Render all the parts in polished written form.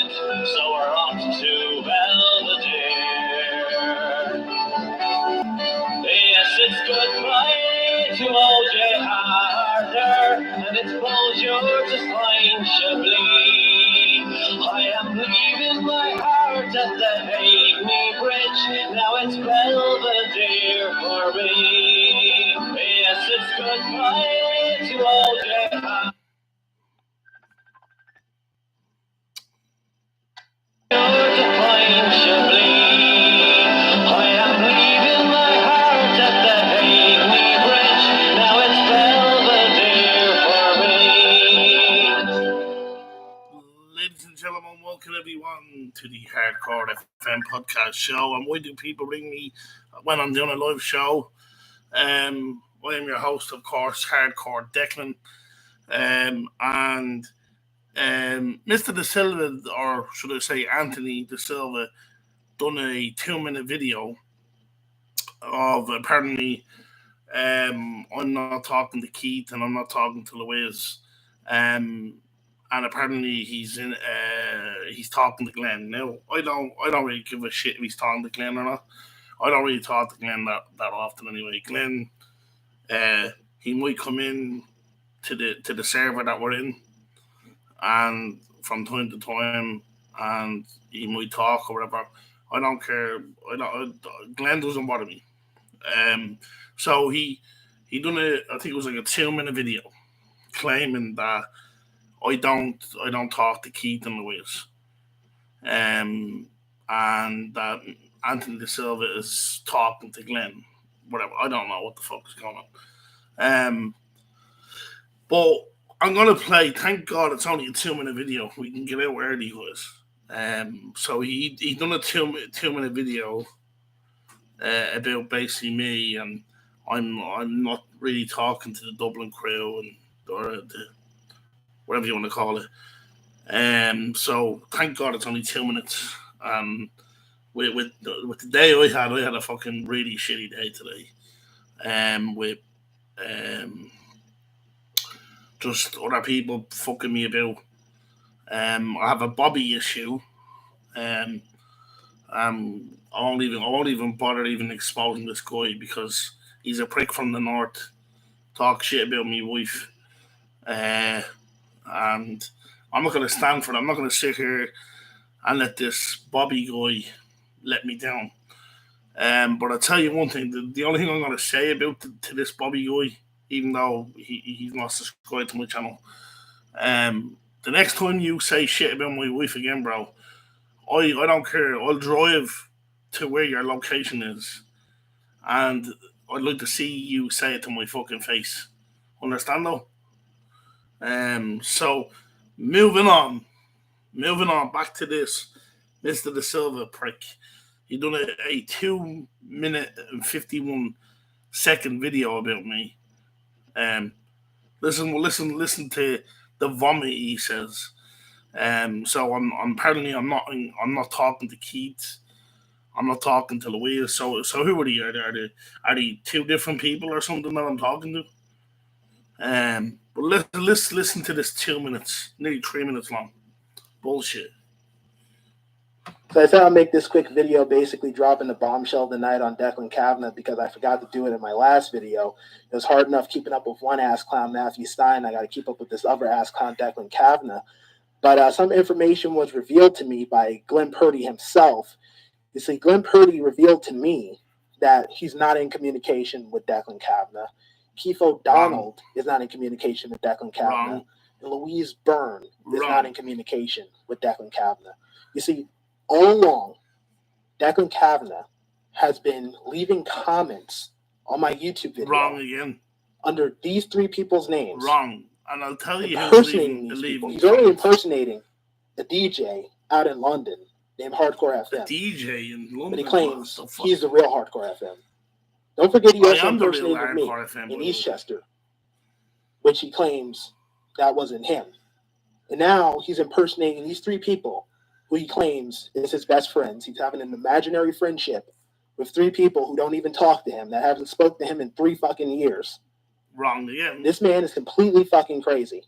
so we're off to Belvedere. Yes, it's goodbye to OJ Harder, and it's bonjour to Stein Chablis. I am leaving my heart at the Hackney Bridge, now it's Belvedere for me. Yes, it's goodbye to OJ Harder. Ladies and gentlemen, welcome everyone to the Hardcore FM podcast show. And why do people ring me when I'm doing a live show? I am your host, of course, Hardcore Declan. And Mr. De Silva, or should I say Anthony De Silva, done a 2-minute video of apparently I'm not talking to Keith and I'm not talking to Louise. And apparently he's talking to Glenn. Now I don't really give a shit if he's talking to Glenn or not. I don't really talk to Glenn that often anyway. Glenn, he might come in to the server that we're in, and from time to time, and he might talk or whatever. I don't care. Glenn doesn't bother me. So he done I think it was like a 2-minute video claiming that I don't talk to Keith and Louise, and that Anthony De Silva is talking to Glenn. Whatever, I don't know what the fuck is going on. But I'm gonna play. Thank God it's only a 2-minute video. We can get out early, guys. So he done a 2-minute video about basically me, and I'm not really talking to the Dublin crew or the whatever you want to call it. So thank God it's only 2 minutes. With the day I had a fucking really shitty day today. With just other people fucking me about. I have a Bobby issue. Um, I won't even bother even exposing this guy because he's a prick from the north. Talk shit about me wife. And I'm not going to stand for it. I'm not going to sit here and let this Bobby guy let me down. But I'll tell you one thing. The only thing I'm going to say about to this Bobby guy, even though he's not subscribed to my channel, the next time you say shit about my wife again, bro, I don't care. I'll drive to where your location is, and I'd like to see you say it to my fucking face. Understand though? So moving on back to this Mr. De Silva prick. He done a 2-minute and 51-second video about me. Listen to the vomit he says. So I'm not talking to Keith. I'm not talking to Louise. So who are they? Are they two different people or something that I'm talking to? But let's listen to this 2 minutes, nearly 3 minutes long. Bullshit. So I said I'll make this quick video, basically dropping the bombshell tonight on Declan Kavanagh because I forgot to do it in my last video. It was hard enough keeping up with one ass clown, Matthew Stein. I got to keep up with this other ass clown, Declan Kavanagh. But some information was revealed to me by Glenn Purdy himself. You see, Glenn Purdy revealed to me that he's not in communication with Declan Kavanagh. Keith O'Donnell is not in communication with Declan Kavanagh. And Louise Byrne is not in communication with Declan Kavanagh. You see, all along, Declan Kavanagh has been leaving comments on my YouTube video. Wrong again. Under these three people's names. Wrong. And I'll tell you impersonating these people. He's already impersonating a DJ out in London named Hardcore FM. A DJ in London? But he claims he's the real Hardcore FM. Don't forget he also impersonated me in Eastchester, which he claims that wasn't him. And now he's impersonating these three people who he claims is his best friends. He's having an imaginary friendship with three people who don't even talk to him, that haven't spoke to him in 3 fucking years. Wrong again. This man is completely fucking crazy.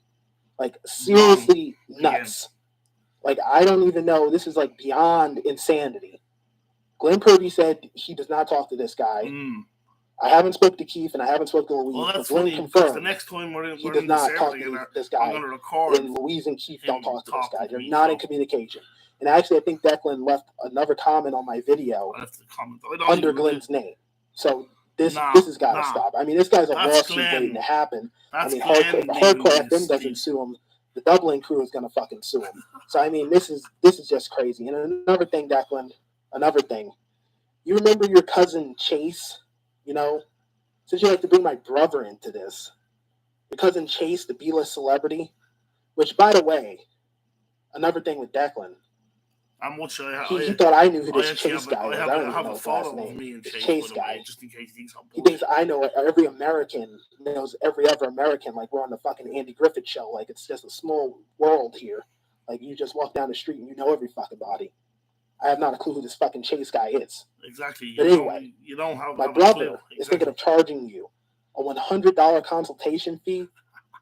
Like, seriously nuts. Like, I don't even know. This is like beyond insanity. Glenn Purdy said he does not talk to this guy. I haven't spoke to Keith and I haven't spoke to Louise. Well, that's Glenn funny confirmed the next time he does not talk to this guy. I'm going to record. And Louise and Keith don't talk to this guy. They're not in communication. And actually, I think Declan left another comment on my video under Glenn's name. So this has got to stop. I mean, this guy's a lawsuit waiting to happen. I mean, Hardcore FM doesn't sue him. The Dublin crew is going to fucking sue him. So, I mean, this is just crazy. And another thing, Declan, you remember your cousin Chase? You know, since you like to bring my brother into this, your cousin Chase, the B-list celebrity, which, by the way, another thing with Declan, he thought I knew who this Chase guy was. I don't even know his last name. This Chase guy. Just in case he thinks I know it. Every American knows every other American. Like, we're on the fucking Andy Griffith show. Like, it's just a small world here. Like, you just walk down the street and you know every fucking body. I have not a clue who this fucking Chase guy is. Exactly. But anyway, you don't have my brother is thinking of charging you a $100 consultation fee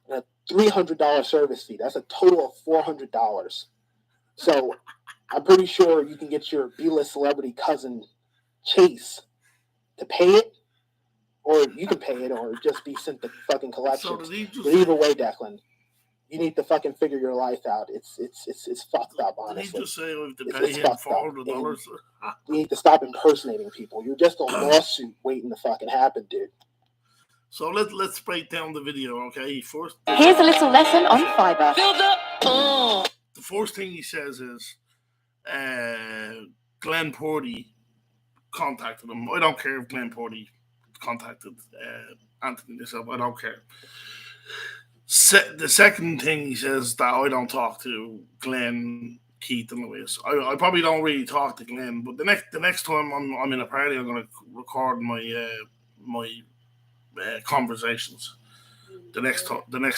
and a $300 service fee. That's a total of $400. So I'm pretty sure you can get your B-list celebrity cousin Chase to pay it, or you can pay it, or just be sent to fucking collections. But either way, Declan, you need to fucking figure your life out. It's fucked up, honestly. Did he just say we have to pay him $400? You need to stop impersonating people. You're just a lawsuit waiting to fucking happen, dude. So let's break down the video, okay? First, here's a little lesson on fiber. The first thing he says is Glenn Purdy contacted him. I don't care if Glenn Purdy contacted Anthony DeSilva. I don't care. The second thing he says that I don't talk to Glenn, Keith, and Louise. I probably don't really talk to Glenn, but the next time I'm in a party, I'm going to record my conversations. The next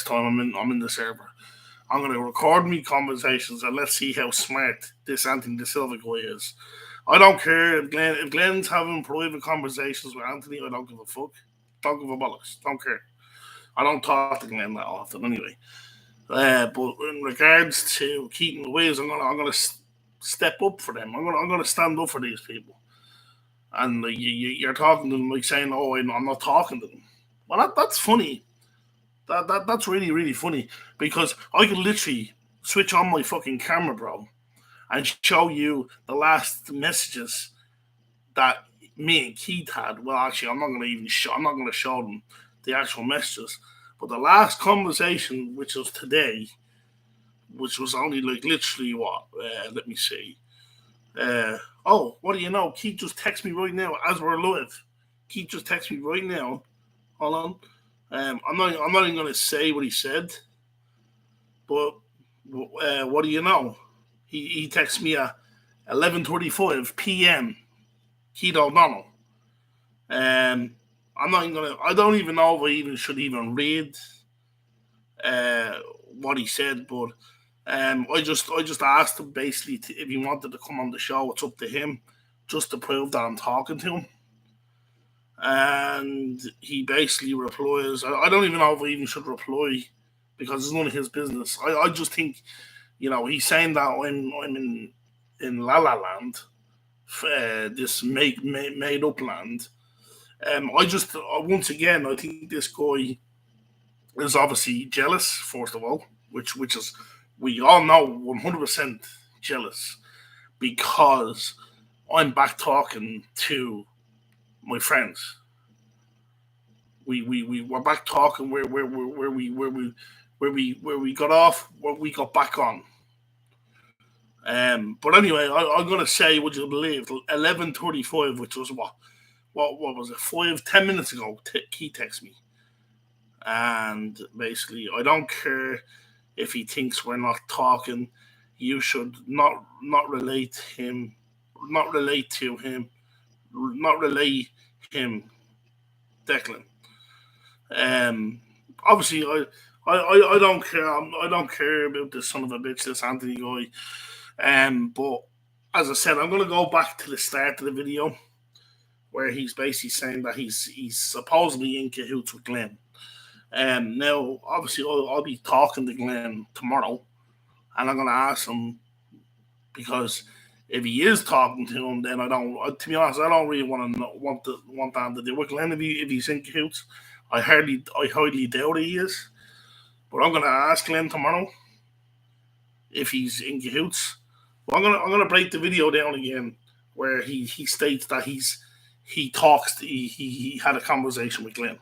time I'm in the server, I'm going to record me conversations and let's see how smart this Anthony DeSilva guy is. I don't care if Glenn's having private conversations with Anthony. I don't give a fuck. Don't give a bollocks. Don't care. I don't talk to Glenn that often anyway. But in regards to Keith and Louise, I'm gonna step up for them. I'm gonna stand up for these people. And you're talking to them like saying, "Oh, I'm not talking to them." Well, that's funny. That's really, really funny because I could literally switch on my fucking camera, bro, and show you the last messages that me and Keith had. Well, actually, I'm not gonna show them the actual messages, but the last conversation, which was today, which was only like literally what? Let me see. Oh, what do you know? Keith just texted me right now as we're live. Keith just texted me right now. Hold on. I'm not even gonna say what he said, but what do you know? He texted me at 11:35 p.m. Keith O'Donnell. I'm not even gonna. I don't even know if I even should even read what he said, but I just asked him basically if he wanted to come on the show. It's up to him, just to prove that I'm talking to him. And he basically replies. I don't even know if I even should reply because it's none of his business. I just think, he's saying that I'm in La La Land, this made up land. Once again, I think this guy is obviously jealous, first of all, which is, we all know 100% jealous because I'm back talking to my friends. We were back talking where we got off, where we got back on. But anyway, I'm gonna say, would you believe, 11:35, which was what was it, 10 minutes ago, he texted me. And basically, I don't care if he thinks we're not talking. You should not relate to him, Declan. Obviously, I don't care. I don't care about this son of a bitch, this Anthony guy. But as I said, I'm gonna go back to the start of the video where he's basically saying that he's supposedly in cahoots with Glenn. Now, obviously, I'll be talking to Glenn tomorrow, and I'm going to ask him because if he is talking to him, then I don't. To be honest, I don't really want that to do with Glenn if he's in cahoots. I highly doubt he is. But I'm gonna ask Glenn tomorrow if he's in cahoots. Well, I'm gonna break the video down again where he states that he had a conversation with Glenn.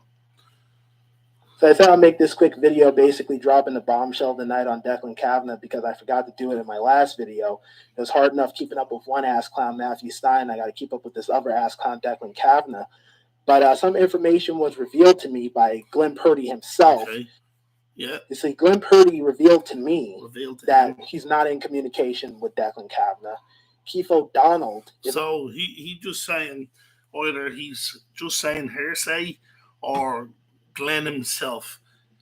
So I thought I'd make this quick video basically dropping the bombshell tonight on Declan Kavanagh because I forgot to do it in my last video. It was hard enough keeping up with one ass clown, Matthew Stein. I got to keep up with this other ass clown, Declan Kavanagh. But some information was revealed to me by Glenn Purdy himself. Okay. Yeah. You see, Glenn Purdy revealed to me that he's not in communication with Declan Kavanagh. Keith O'Donnell. So he just saying either he's just saying hearsay or Glenn himself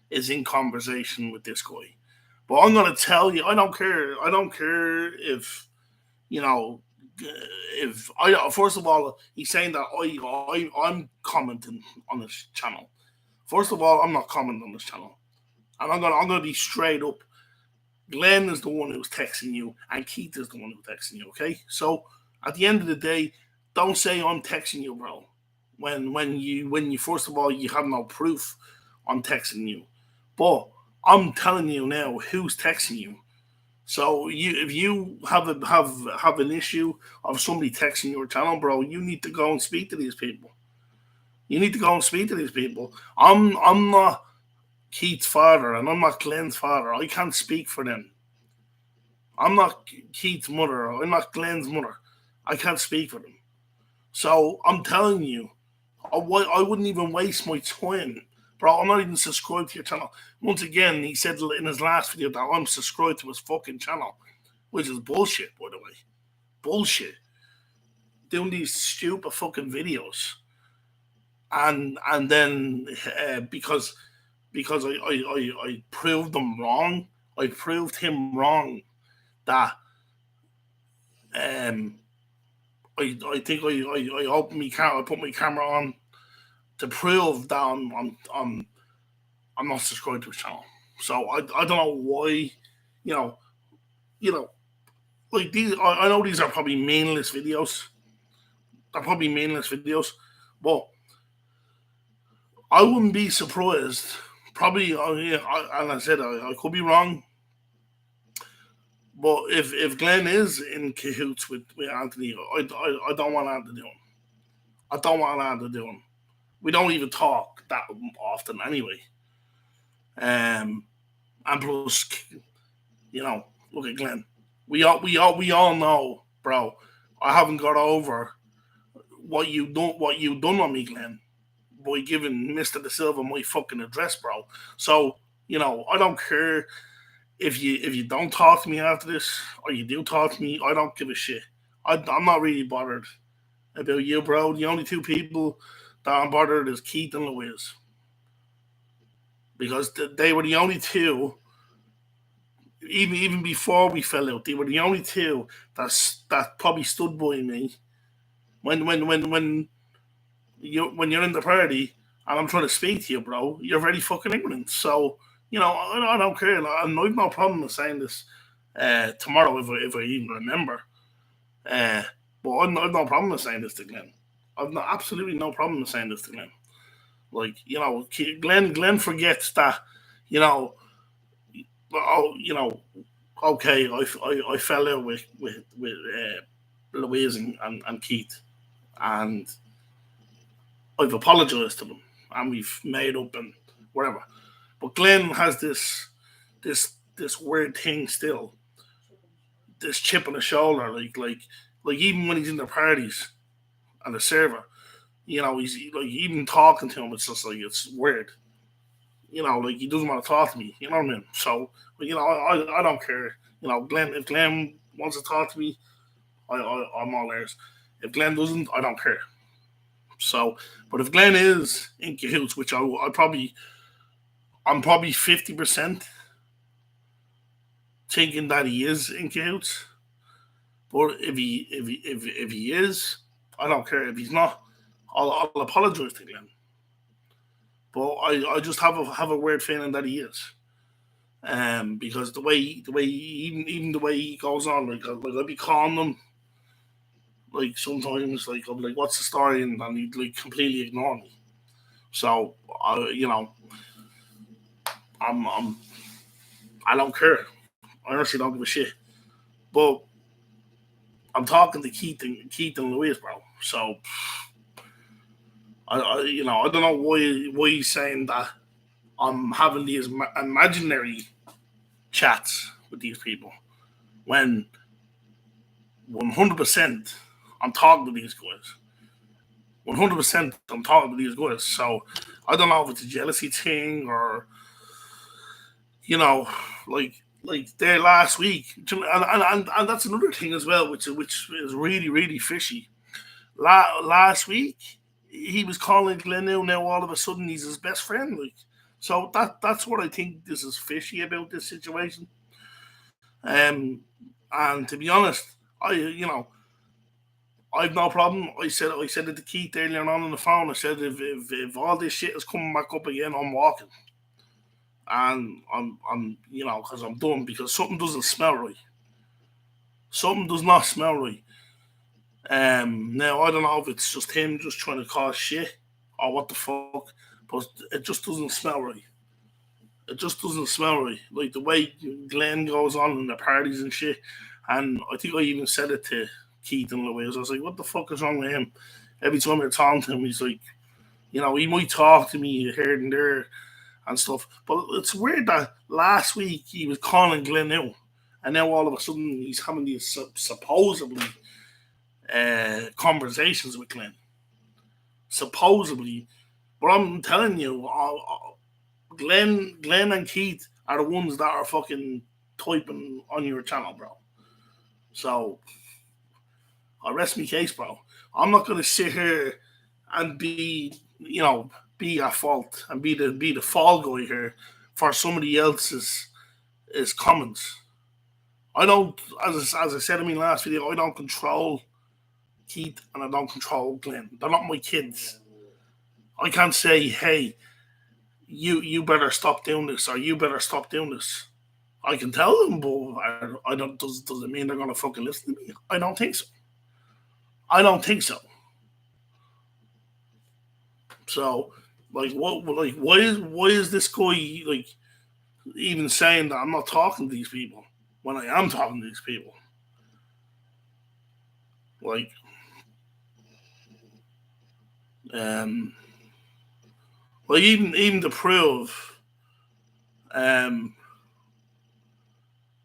is in conversation with this guy. But I'm gonna tell you, I don't care. I don't care if first of all he's saying that I'm commenting on his channel. First of all, I'm not commenting on this channel. And I'm gonna be straight up. Glenn is the one who's texting you, and Keith is the one who's texting you. Okay, so at the end of the day, don't say I'm texting you, bro. When you first of all you have no proof I'm texting you, but I'm telling you now who's texting you. So if you have an issue of somebody texting your channel, bro, you need to go and speak to these people. You need to go and speak to these people. I'm not Keith's father, and I'm not Glenn's father. I can't speak for them. I'm not Keith's mother. I'm not Glenn's mother. I can't speak for them. So I'm telling you, I wouldn't even waste my time. Bro, I'm not even subscribed to your channel. Once again, he said in his last video that I'm subscribed to his fucking channel, which is bullshit, by the way. Bullshit. Doing these stupid fucking videos. And then because I proved them wrong. I proved him wrong that I think I opened my camera, I put my camera on to prove that I'm not subscribed to his channel. So I don't know why, like these. I know these are probably meaningless videos. They're probably meaningless videos, but I wouldn't be surprised. Probably, and I said I could be wrong, but if Glenn is in cahoots with Anthony, I don't want that to do him. I don't want that to do him. We don't even talk that often anyway. And plus, look at Glenn. We all know, bro. I haven't got over what you done on me, Glenn, by giving Mr. Da Silva my fucking address, bro. So, I don't care if you don't talk to me after this, or you do talk to me, I don't give a shit. I'm not really bothered about you, bro. The only two people that I'm bothered is Keith and Louise. Because they were the only two, even before we fell out, they were the only two that probably stood by me when you're in the party and I'm trying to speak to you, bro. You're very fucking ignorant. So, I don't care. I've no problem with saying this tomorrow if I even remember. But I've no problem with saying this to Glenn. Absolutely no problem with saying this to Glenn. Like, Glenn forgets that, okay, I fell out with Louise and Keith, and I've apologized to them, and we've made up and whatever. But Glenn has this weird thing still, this chip on the shoulder, like even when he's in the parties and the server, he's like even talking to him. It's just like it's weird, like he doesn't want to talk to me. You know what I mean? So, but I don't care. Glenn, if Glenn wants to talk to me, I'm all ears. If Glenn doesn't, I don't care. So, but if Glenn is in cahoots, which I'm probably 50% thinking that he is in cahoots. But if he is, I don't care. If he's not, I'll apologize to Glenn. But I just have a weird feeling that he is. Because the way even the way he goes on, like I'll be calling them, like sometimes like I'll be like, "What's the story?" and he'd like completely ignore me. So I'm I don't care. I honestly don't give a shit. But I'm talking to Keith and Louise, bro. So I don't know why he's saying that I'm having these imaginary chats with these people when 100% I'm talking to these guys. 100% I'm talking to these guys. So I don't know if it's a jealousy thing or like there last week, and that's another thing as well, which is really really fishy. Last week he was calling Glenn now all of a sudden he's his best friend, like. So that's what I think this is fishy about this situation. Um, and to be honest, I've no problem. I said it to Keith earlier on the phone. I said if all this shit is coming back up again, I'm walking, and I'm because I'm done because something doesn't smell right. Something does not smell right. Now I don't know if it's just him just trying to cause shit or what the fuck, but it just doesn't smell right. It just doesn't smell right. Like the way Glenn goes on in the parties and shit. And I think I even said it to Keith and Louise. I was like, what the fuck is wrong with him? Every time I talk to him, he's like, he might talk to me here and there and stuff. But it's weird that last week he was calling Glenn out. And now all of a sudden he's having these supposedly conversations with Glenn. Supposedly. But I'm telling you, Glenn and Keith are the ones that are fucking typing on your channel, bro. So I rest my case, bro. I'm not gonna sit here and be at fault and be the fall guy here for somebody else's comments. I don't, as I said in my last video, I don't control Keith and I don't control Glenn. They're not my kids. I can't say, hey, you better stop doing this or you better stop doing this. I can tell them, but I don't. Does it mean they're gonna fucking listen to me? I don't think so. I don't think so. So, like, what? Like, why is this guy like even saying that I'm not talking to these people when I am talking to these people? Like, um, like even to prove, um,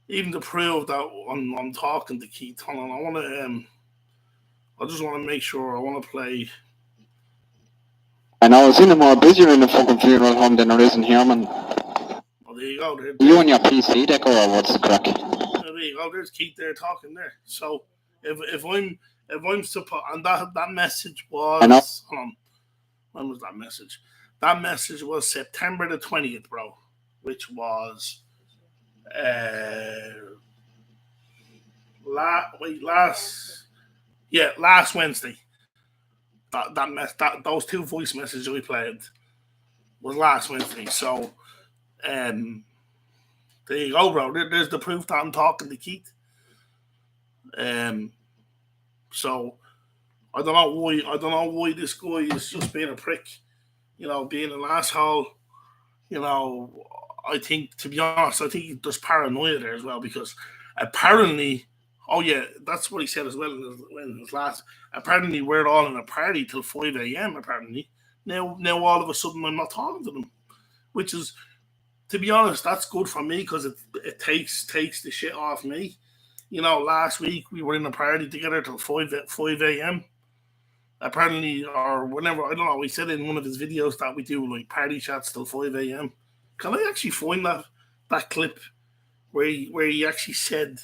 even to prove that I'm talking to Keith. Hold on, I just want to make sure. I want to play. And I was in a more busier in the fucking funeral home than there is in here, man. Oh, there you go. You and your PC deco or what's the crack? There you go. There's Keith there talking there. So if I'm supposed and that message was hold on, when was that message? That message was September the 20th, bro, which was last Wednesday. That those two voice messages we played was last Wednesday. So there you go, bro. There's the proof that I'm talking to Keith. So I don't know why. I don't know why this guy is just being a prick. Being an asshole. I think, to be honest, I think there's paranoia there as well because apparently, oh yeah, that's what he said as well in his last. Apparently, we're all in a party till 5 a.m. Apparently, now all of a sudden I'm not talking to them, which is, to be honest, that's good for me because it takes the shit off me. Last week we were in a party together till 5 a.m. Apparently, or whenever, I don't know, he said in one of his videos that we do like party chats till 5 a.m. Can I actually find that clip where he actually said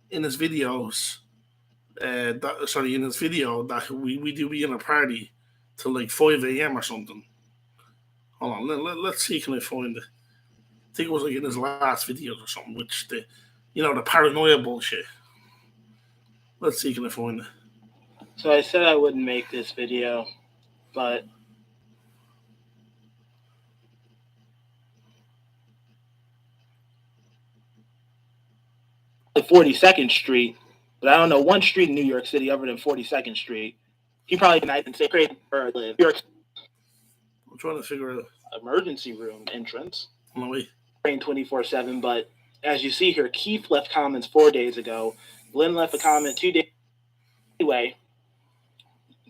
in his videos, in his video that we do be in a party till like 5 a.m. or something? Hold on, let's see, can I find it? I think it was like in his last videos or something, which the paranoia bullshit. Let's see, can I find it? So I said I wouldn't make this video, but 42nd Street, but I don't know one street in New York City other than 42nd Street. He probably night and say create for the New York I'm trying to figure out. emergency room entrance. No way. 24/7, but as you see here, Keith left comments 4 days ago. Glenn left a comment 2 days. Anyway,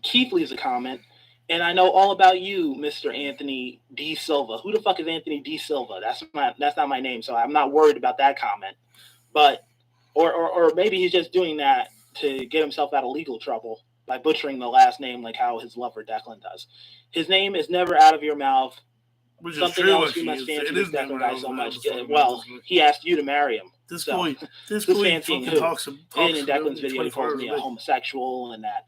Keith leaves a comment, and I know all about you, Mr. Anthony D. Silva. Who the fuck is Anthony D. Silva? That's not my name, so I'm not worried about that comment. But or maybe he's just doing that to get himself out of legal trouble by butchering the last name like how his lover Declan does. His name is never out of your mouth. Which is Something true, else actually. you must fancy It this is never Declan guy out so of much. the fucking Well, mouth. he asked you to marry him. This So, boy who's fucking fancying who? talks And in about Declan's video, he 24 calls hours me a a day. homosexual and that,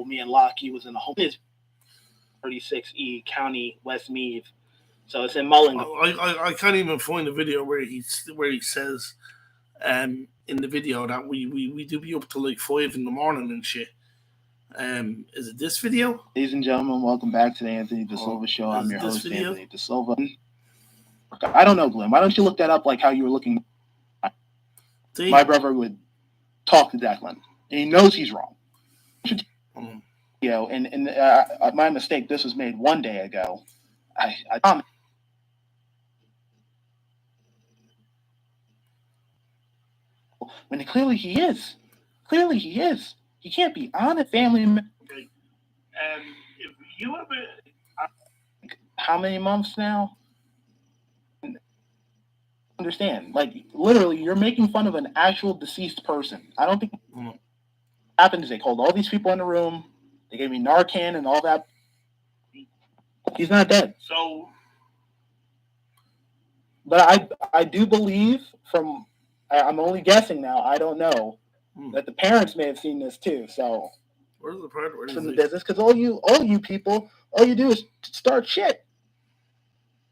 me and Lockie was in the home. It's 36E County, Westmeath. So it's in Mullingar. I can't even find the video where he says in the video that we do be up till like 5 in the morning and shit. Is it this video? Ladies and gentlemen, welcome back to the Anthony De Silva Show. I'm your this host, video? Anthony De Silva. I don't know, Glenn. Why don't you look that up like how you were looking? See? My brother would talk to Declan, and he knows he's wrong. You know, and my mistake, this was made 1 day ago. I when clearly he is. Clearly he is. He can't be on a family. Okay. If you ever How many months now? Understand, like literally, you're making fun of an actual deceased person. I don't think what happened is they called all these people in the room. They gave me Narcan and all that. He's not dead. so But I do believe from I'm only guessing now. I don't know that the parents may have seen this too. So where's the part where from the business, because all you people, all you do is start shit.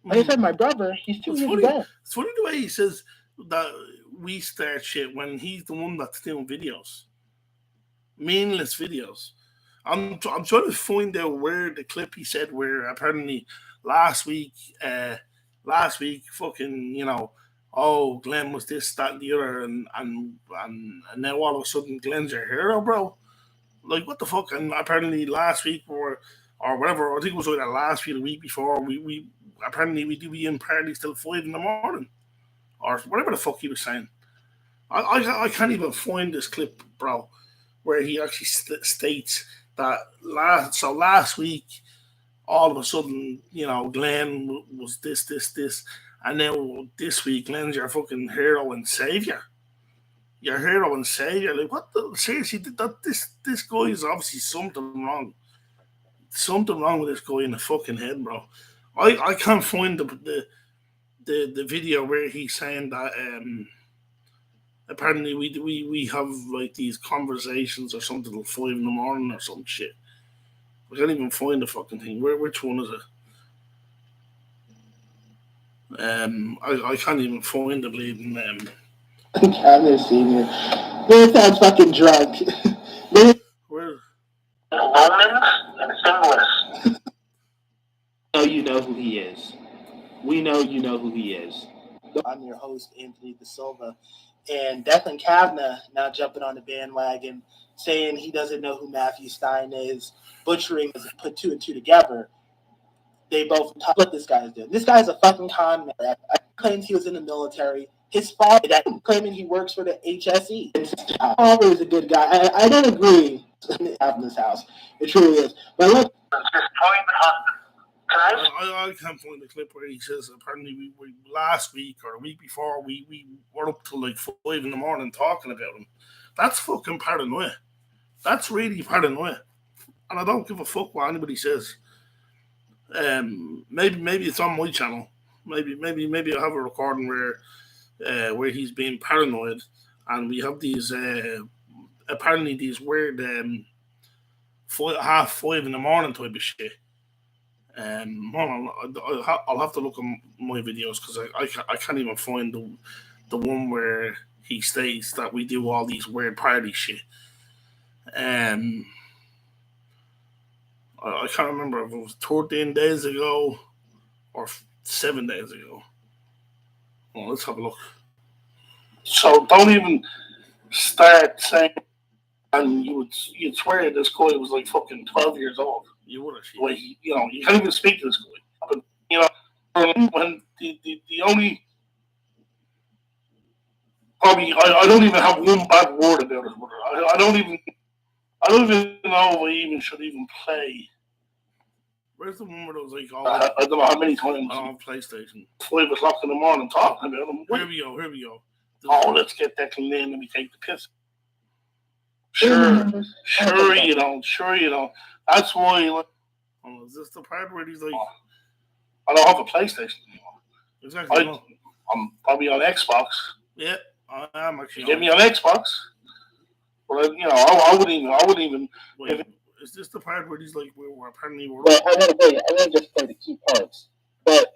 Like I said, my brother, he's 2 years ago. It's funny the way he says that we start shit when he's the one that's doing videos, meaningless videos. I'm trying to find out where the clip he said where apparently last week, fucking, you know, oh, Glenn was this, that, and the other, and now all of a sudden Glenn's your hero, bro. Like, what the fuck? And apparently last week or whatever, I think it was either last week or the week before, we apparently we do be in parties till 5 in the morning, or whatever the fuck he was saying. I can't even find this clip, bro, where he actually states that last week, all of a sudden, you know, Glenn was this, and now this week, Glenn's your fucking hero and savior. Your hero and savior. Like, what the? Seriously, this guy is obviously something wrong. Something wrong with this guy in the fucking head, bro. I can't find the video where he's saying that apparently we have like these conversations or something till 5 in the morning or some shit. I can't even find the fucking thing. Which one is it? I can't even find the bleeding. I've never seen it. This sounds fucking drunk. Where? Romans and sinless. know you know who he is. We know you know who he is. I'm your host, Anthony De Silva. And Declan Kavanagh now jumping on the bandwagon, saying he doesn't know who Matthew Stein is, butchering as put 2 and 2 together. They both talk what this guy is doing. This guy's a fucking con man. I claims he was in the military. His father claiming he works for the HSE. His father is a good guy. I don't agree in this house. It truly is. But look, I can't find the clip where he says apparently we last week or a week before we were up till like 5 in the morning talking about him. That's fucking paranoia. That's really paranoia. And I don't give a fuck what anybody says. Maybe it's on my channel. Maybe I have a recording where he's being paranoid, and we have these apparently these weird 5:30 in the morning type of shit. I'll have to look at my videos because I can't even find the one where he states that we do all these weird party shit. I can't remember if it was 13 days ago or 7 days ago. Well, let's have a look. So don't even start saying, and you'd swear this guy was like fucking 12 years old. You would actually. Well, You can't even speak to this guy. But, when the only probably I don't even have one bad word about his brother. I don't even know if I even should even play. Where's the one where it was like, I don't know how many times on PlayStation. 5 o'clock in the morning talking about him. Here we go. Oh, let's get Declan Lane and we take the piss. Sure, you don't. That's why. Oh, is this the part where he's like, I don't have a PlayStation anymore. Exactly. I'm probably on Xbox. Yeah, I am actually. Give me on Xbox. Well, I wouldn't even. Wait, is this the part where he's like, we're apparently. Well, I want to just play the key parts. But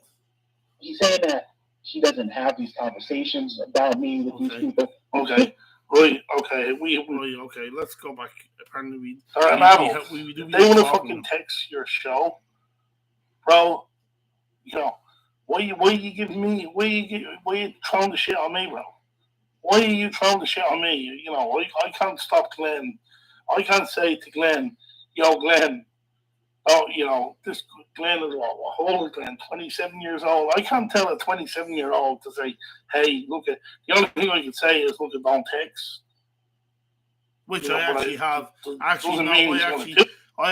he's saying that she doesn't have these conversations about me with these people. Okay. Right, okay. Okay. Let's go back. Apparently, we do. They want to fucking text your show, bro. Why you throwing the shit on me, bro? Why are you throwing the shit on me? I can't stop Glenn. I can't say to Glenn, yo, Glenn. Oh, this Glenn is how old is Glenn? 27 years old. I can't tell a 27-year-old to say, hey, look at the only thing I can say is look at don't text. Which I actually have. I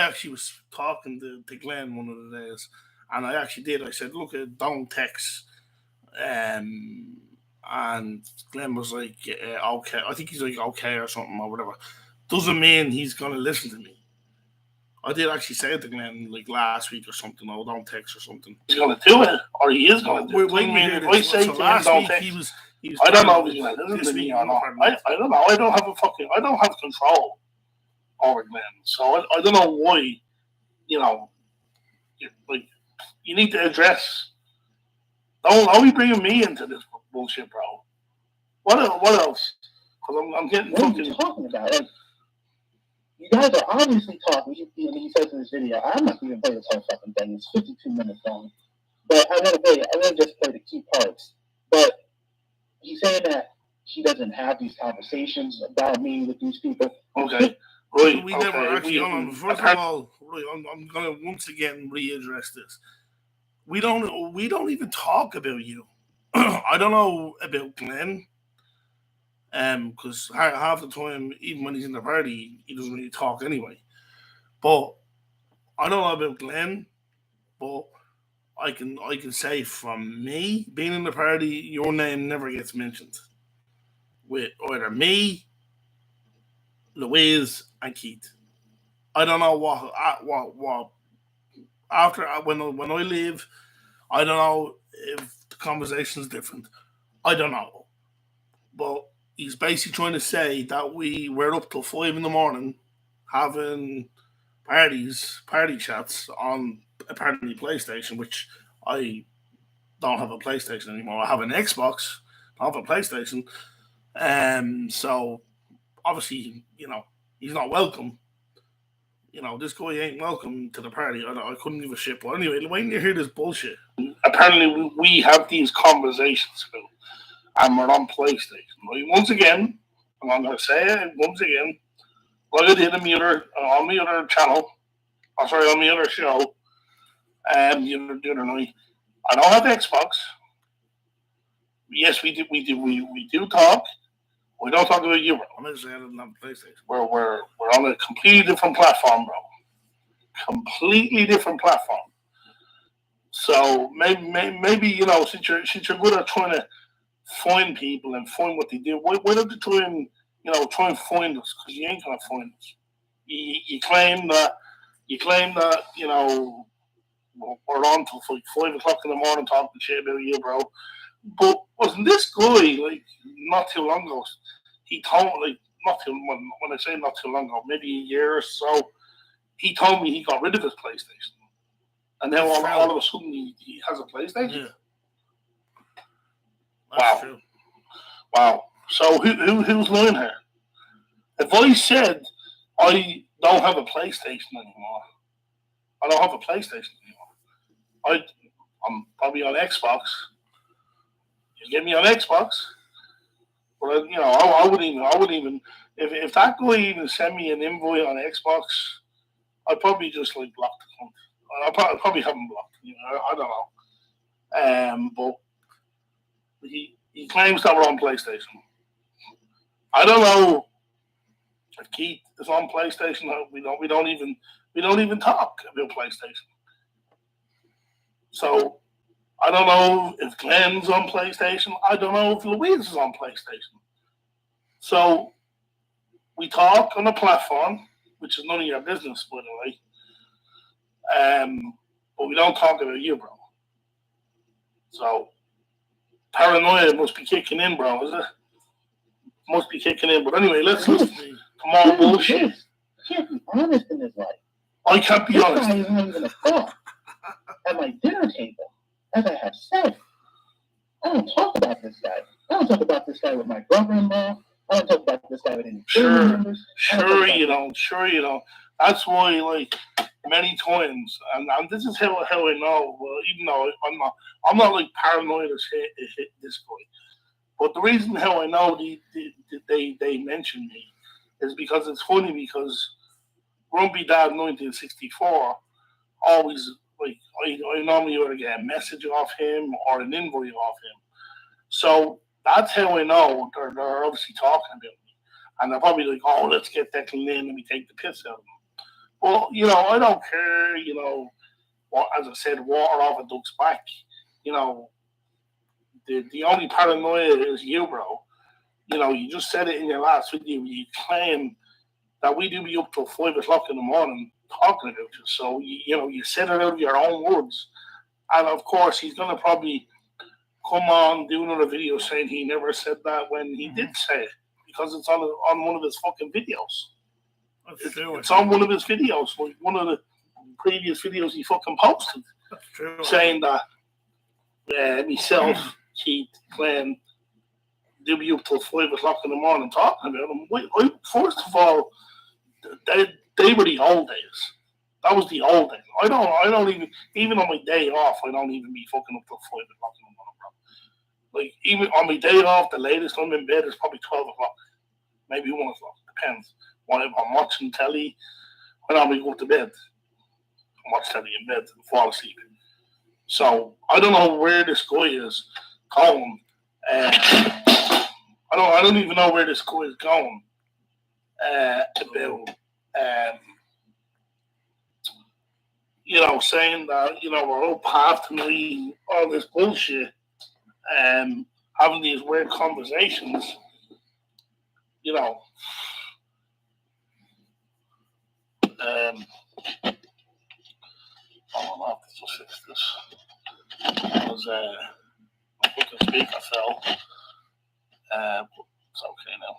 actually was talking to Glenn one of the days, and I actually did. I said, look at don't text. And Glenn was like, okay. I think he's like, okay, or something, or whatever. Doesn't mean he's going to listen to me. I did actually say it to Glenn like last week or something. Oh, don't text or something. He's going to do it, or he is going to do it. Wait, if I say to him, don't text, he was I don't know if he's going to listen to me or not. I don't know. I don't have control over Glenn. So I don't know why, you need to address. Don't be bringing me into this bullshit, bro. What else? Because I'm getting what fucking. What are you talking about? Like, you guys are obviously talking. He says in this video, I'm not even playing this whole fucking thing. It's 52 minutes long. But I want to just play the key parts. But he's saying that she doesn't have these conversations about me with these people. Okay. Right. We never actually. First of all, I'm going to once again readdress this. We don't even talk about you. I don't know about Glenn. Because half the time, even when he's in the party, he doesn't really talk anyway. But I don't know about Glenn, but I can say from me being in the party, your name never gets mentioned with either me, Louise, and Keith. I don't know what after when I leave, I don't know if the conversation is different. I don't know, but he's basically trying to say that we're up till 5 a.m. having party chats on apparently PlayStation, which I don't have a PlayStation anymore. I have an Xbox, I have a PlayStation. So obviously, he's not welcome. This guy ain't welcome to the party. I couldn't give a shit. But anyway, when you hear this bullshit, apparently we have these conversations, Phil, and we're on PlayStation. Right? Once again, I'm going to say it once again, like I did on the other channel, on the other show, the other night. I don't have Xbox. Yes, we do talk. We don't talk about you, bro. I'm not saying I don't have a PlayStation. We're on a completely different platform, bro. Completely different platform. So maybe since you're good at trying to find people and find what they do, why don't you try and find us? Because you ain't gonna find us. You claim that we're on till like 5 o'clock in the morning talking shit about you, bro. But wasn't this guy not too long ago? He told not too when I say not too long ago, maybe a year or so. He told me he got rid of his PlayStation, and now all of a sudden he has a PlayStation. Yeah. Wow. So who's lying here? If I said I don't have a PlayStation anymore, I don't have a PlayStation anymore. I'm probably on Xbox. You get me on Xbox. But I wouldn't even if that guy even sent me an invite on Xbox, I'd probably just like block the cunt. I probably haven't blocked. I don't know. But he claims that we're on PlayStation. I don't know if Keith is on PlayStation. We don't even talk about PlayStation. So I don't know if Glenn's on PlayStation. I don't know if Louise is on PlayStation. So we talk on a platform, which is none of your business, by the way. But we don't talk about you, bro. So paranoia must be kicking in, bro, is it? Must be kicking in. But anyway, let's listen to more bullshit. He can't be honest in his life. I can't be honest. This guy is not even a thought at my dinner table. As I have said, I don't talk about this guy. I don't talk about this guy with my brother-in-law. I don't talk about this guy with any family members. Sure you don't. That's why, like, many times, and this is how I know. Well, even though I'm not like paranoid as hit this guy. But the reason how I know they mention me is because it's funny because Grumpy Dad 1964 always, like, I normally either get a message off him or an invite off him. So that's how I know they're obviously talking about me. And they're probably like, oh, let's get Declan in and we take the piss out of him. Well, I don't care, as I said, water off a duck's back. The only paranoia is you, bro. You just said it in your last video. You claim that we do be up till 5 o'clock in the morning talking about you. So, you said it out of your own words. And of course, he's going to probably come on, do another video saying he never said that when he did say it, because it's on one of his fucking videos. It's on one of his videos, like one of the previous videos he fucking posted, saying that myself, Keith, Glenn, they'll be up till 5 o'clock in the morning talking about him. First of all, they were the old days. That was the old days. I don't even on my day off, I don't even be fucking up till 5 o'clock in the morning, bro. Like, even on my day off, the latest I'm in bed is probably 12 o'clock, maybe 1 o'clock, depends. When I'm watching telly, when I go to bed, I watch telly in bed and fall asleep. So I don't know where this guy is going. I don't even know where this guy is going about saying that we're up half the night, all this bullshit, having these weird conversations. I'll have to just fix this. Because my fucking speaker fell. It's okay now.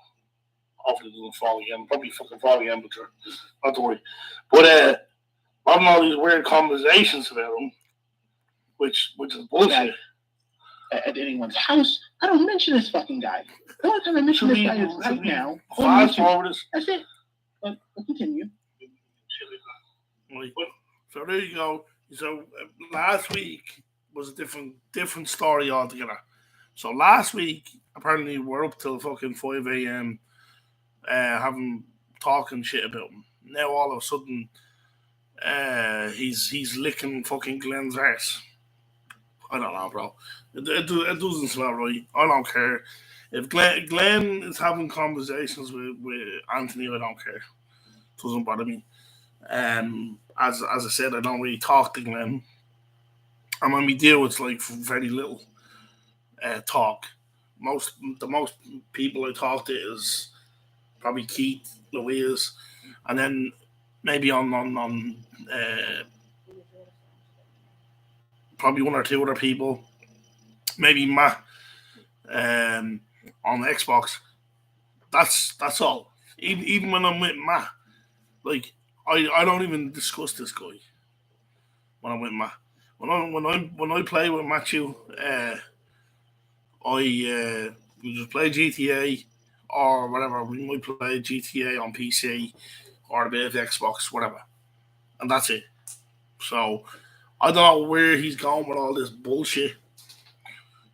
Hopefully it doesn't fall again. Probably fucking fall again, but not to worry. But having all these weird conversations about him, which is bullshit. At anyone's house, I don't mention this fucking guy. The only time I mention this guy is right now. Fast forward this. That's it. But continue. So there you go. So last week was a different story altogether. So last week, apparently we're up till fucking 5 a.m. Talking shit about him. Now all of a sudden, he's licking fucking Glenn's arse. I don't know, bro. It doesn't smell right. I don't care. If Glenn is having conversations with Anthony, I don't care. It doesn't bother me. As I said, I don't really talk to Glenn. And when we do, it's like very little talk. The most people I talk to is probably Keith, Louise, and then maybe on probably 1 or 2 other people, maybe Matt on Xbox. That's all. Even when I'm with Matt, like I don't even discuss this guy when I'm with Matt. When I play with Matthew, we just play GTA or whatever. We might play GTA on PC or a bit of Xbox, whatever, and that's it. So I don't know where he's going with all this bullshit,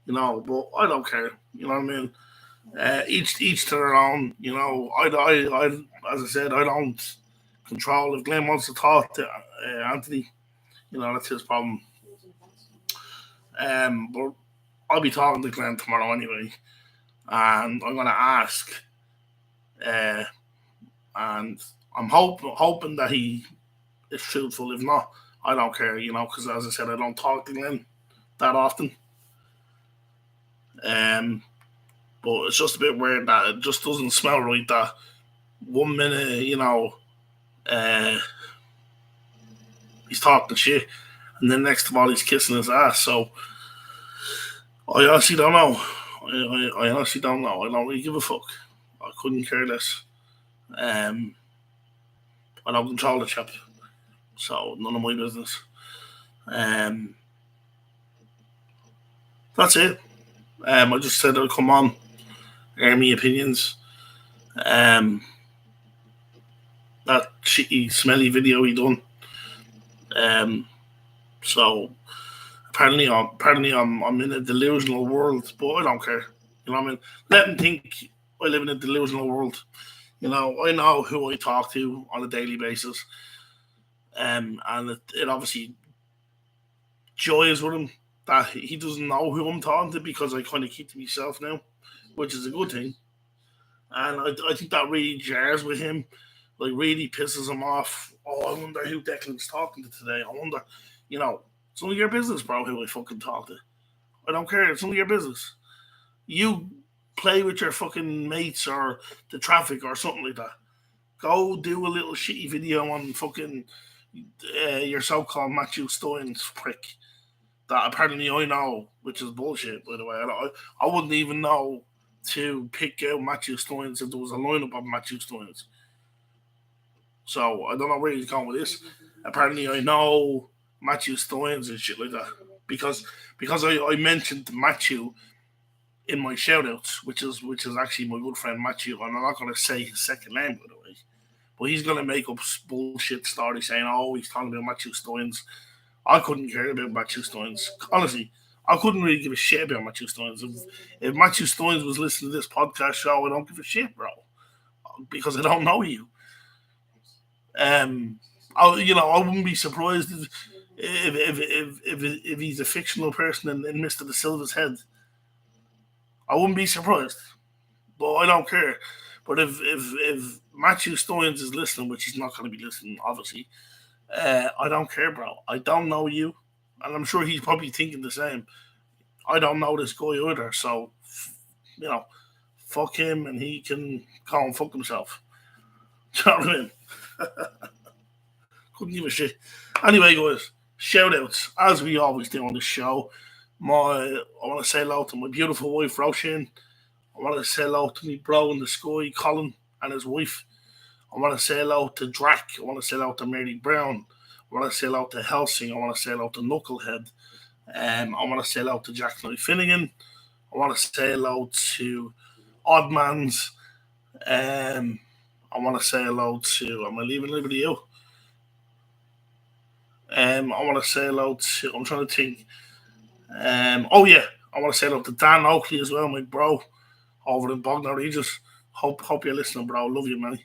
but I don't care. You know what I mean? Each to their own. You know, I, as I said, I don't control. If Glenn wants to talk to Anthony, you know, that's his problem. But I'll be talking to Glenn tomorrow anyway, and I'm gonna ask, uh, and I'm hoping that he is truthful. If not, I don't care, you know, because as I said, I don't talk to Glenn that often. Um, but it's just a bit weird that it just doesn't smell right. That 1 minute, you know, uh, he's talking shit, and then next of all, he's kissing his ass. So I honestly don't know. I honestly don't know. I don't really give a fuck. I couldn't care less. Um, I don't control the chap, so none of my business. Um, that's it. I just said I'd come on, air me opinions. Um, that shitty, smelly video he done. So apparently I'm in a delusional world, but I don't care. You know what I mean? Let him think I live in a delusional world. You know, I know who I talk to on a daily basis. And it obviously joys with him that he doesn't know who I'm talking to because I kind of keep to myself now, which is a good thing. And I think that really jars with him, like really pisses him off. Oh, I wonder who Declan's talking to today. I wonder, you know, it's none of your business, bro, who I fucking talk to. I don't care. It's none of your business. You play with your fucking mates or the traffic or something like that. Go do a little shitty video on fucking your so-called Matthew Steins prick that apparently I know, which is bullshit, by the way. I wouldn't even know to pick out Matthew Steins if there was a lineup of Matthew Steins. So I don't know where he's going with this. Apparently I know Matthew Steins and shit like that because I mentioned Matthew in my shoutouts, which is actually my good friend Matthew, and I'm not going to say his second name, by the way. But he's going to make up bullshit story saying, oh, he's talking about Matthew Steins. I couldn't care about Matthew Steins. Honestly, I couldn't really give a shit about Matthew Steins. If Matthew Steins was listening to this podcast show, I don't give a shit, bro, because I don't know you. I wouldn't be surprised if he's a fictional person in Mr. De Silva's head. I wouldn't be surprised, but I don't care. But if Matthew Steins is listening, which he's not going to be listening, obviously, I don't care, bro. I don't know you, and I'm sure he's probably thinking the same. I don't know this guy either, so you know, fuck him, and he can go and fuck himself. Do you know what I mean? Couldn't give a shit. Anyway, guys, shout outs, as we always do on the show. I want to say hello to my beautiful wife, Roshan. I want to say hello to me bro in the sky, Colin, and his wife. I want to say hello to Drac. I want to say hello to Mary Brown. I want to say hello to Helsing. I want to say hello to Knucklehead. I want to say hello to Jack Knight Finnegan. I want to say hello to Oddmans. I want to say hello to. Am I leaving anybody you? I want to say hello to. I'm trying to think. I want to say hello to Dan Oakley as well, my bro, over in Bognor Regis. Hope you're listening, bro. Love you, man.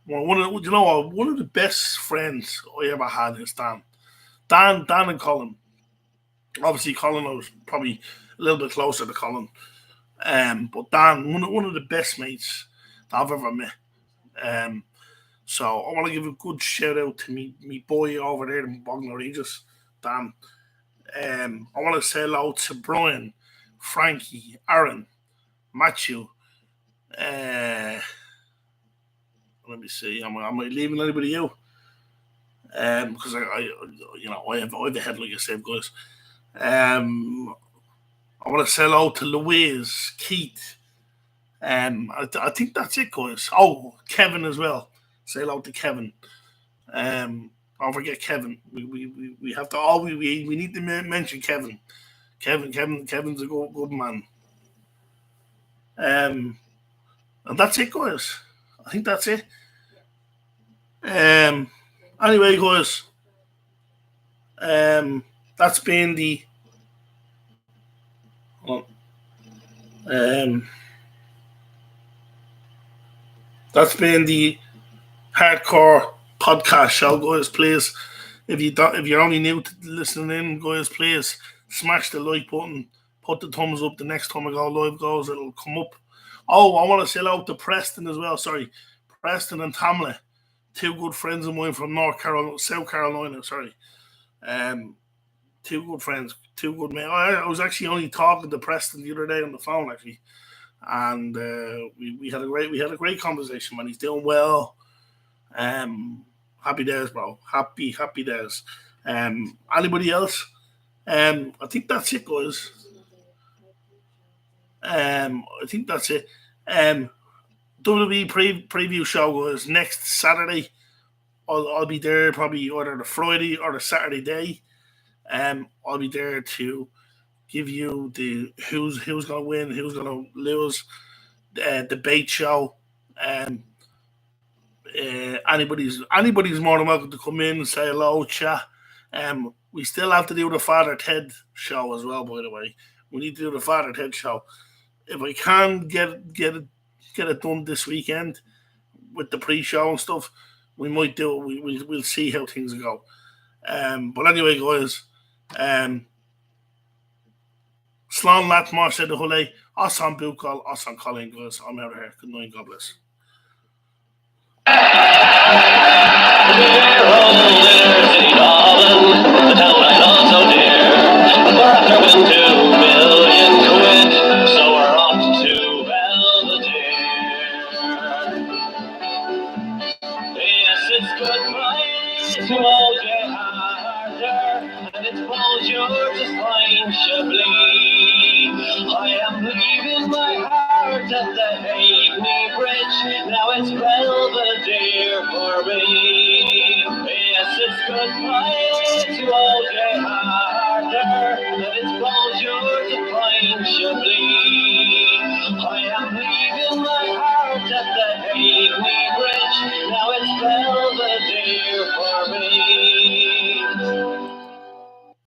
One of the best friends I ever had is Dan. Dan and Colin. Obviously, Colin I was probably a little bit closer to Colin. But Dan, one of the best mates that I've ever met. So I want to give a good shout out to me boy over there in Bognor Regis, Dan. I want to say hello to Brian, Frankie, Aaron, Matthew. Let me see. Am I leaving anybody out? Because I have a head like I said, guys. I want to say hello to Louise, Keith. I think that's it, guys. Oh, Kevin as well. Say hello to Kevin. Don't forget Kevin. We have to. Oh, we need to mention Kevin. Kevin's a good man. And that's it, guys. I think that's it. Anyway, guys. That's been the. That's been the Hardcore Podcast show, guys. Please, if you're only new to listening in, guys, please smash the like button, put the thumbs up. The next time I go live goes, it'll come up. Oh, I want to say hello to Preston as well. Sorry, Preston and Tamla, two good friends of mine from South Carolina. Sorry, two good friends, two good men. I was actually only talking to Preston the other day on the phone, actually, and we had a great conversation. Man, he's doing well. Happy days, bro. Happy days. Anybody else? I think that's it, guys. I think that's it. WWE preview show guys next Saturday. I'll be there probably either the Friday or the Saturday day. I'll be there to give you the who's gonna win, who's gonna lose, debate show. Anybody's more than welcome to come in and say hello, chat. We still have to do the Father Ted show as well, by the way. We need to do the Father Ted show. If I can get it done this weekend with the pre-show and stuff, we might do it. We'll see how things go. But anyway, guys, Slán Latmar said the whole Osan Bukal, Osan Colin, guys. I'm out of here. Good night, God bless. Dear old inner city Dublin, the town I love so dear. We're after winning 2 million quid, so we're off to Belvedere. Yes, it's goodbye to old Harder, and it's bonjour to Stein Chablis. I am leaving my heart at the Hackney Bridge, now it's